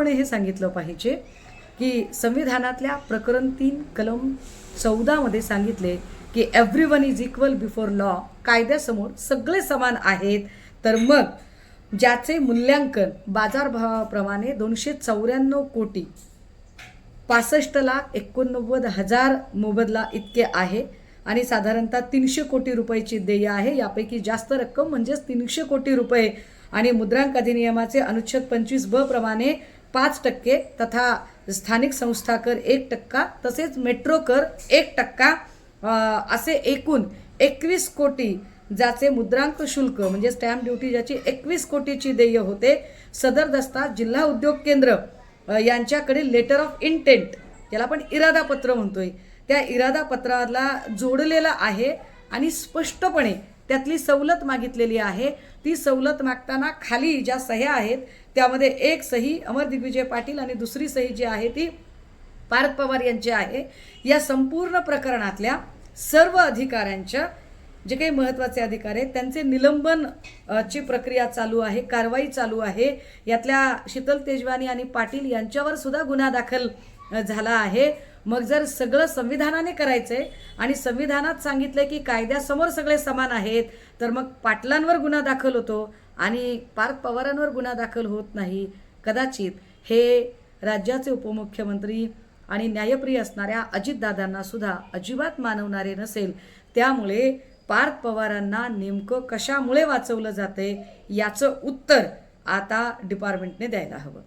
पण हे सांगितलं पाहिजे की संविधानातल्या प्रकरण 3 कलम 14 मध्ये सांगितले की everyone is equal before law, कायद्यासमोर सगळे समान आहेत. तर मग ज्याचे मूल्यांकन बाजारभावाप्रमाणे 294 कोटी 65,89,000 मोबदला इतके आहे आणि साधारणतः 300 कोटी रुपयाची देय आहे. यापैकी जास्त रक्कम म्हणजेच 300 कोटी रुपये आणि मुद्रांक अधिनियमाचे अनुच्छेद 25(ब) प्रमाणे 5% तथा स्थानिक संस्था कर 1% तसेच मेट्रो कर 1% असे एकूण 21 कोटी ज्याचे मुद्रांक शुल्क म्हणजे स्टॅम्प ड्युटी ज्याची 21 कोटीची देय होते. सदर दस्ता जिल्हा उद्योग केंद्र यांच्याकडे लेटर ऑफ इंटेंट, याला आपण इरादा पत्र म्हणतोय, त्या इरादा पत्राला जोडलेला आहे आणि स्पष्टपणे त्यातली सवलत मागितलेली आहे. ती सवलत मागताना खाली ज्या सह्या आहेत त्यामध्ये एक सही अमर दिग्विजय पाटील आणि दुसरी सही जी आहे ती पार्थ पवार यांची आहे. या संपूर्ण प्रकरणातल्या सर्व अधिकाऱ्यांच्या जे काही महत्त्वाचे अधिकार आहेत त्यांचे निलंबन ची प्रक्रिया चालू आहे, कारवाई चालू आहे. यातल्या शीतल तेजवानी आणि पाटील यांच्यावर सुद्धा गुन्हा दाखल झाला आहे. मग जर सगळं संविधानाने करायचंय आणि संविधानात सांगितलंय की कायद्यासमोर सगळे समान आहेत, तर मग पाटलांवर गुन्हा दाखल होतो आणि पार्थ पवारांवर गुन्हा दाखल होत नाही. कदाचित हे राज्याचे उपमुख्यमंत्री आणि न्यायप्रिय असणाऱ्या अजितदादांना सुद्धा अजिबात मानवणारे नसेल. त्यामुळे पार्थ पवारांना नेमकं कशामुळे वाचवलं जाते याचं उत्तर आता डिपार्टमेंटने द्यायला हवं.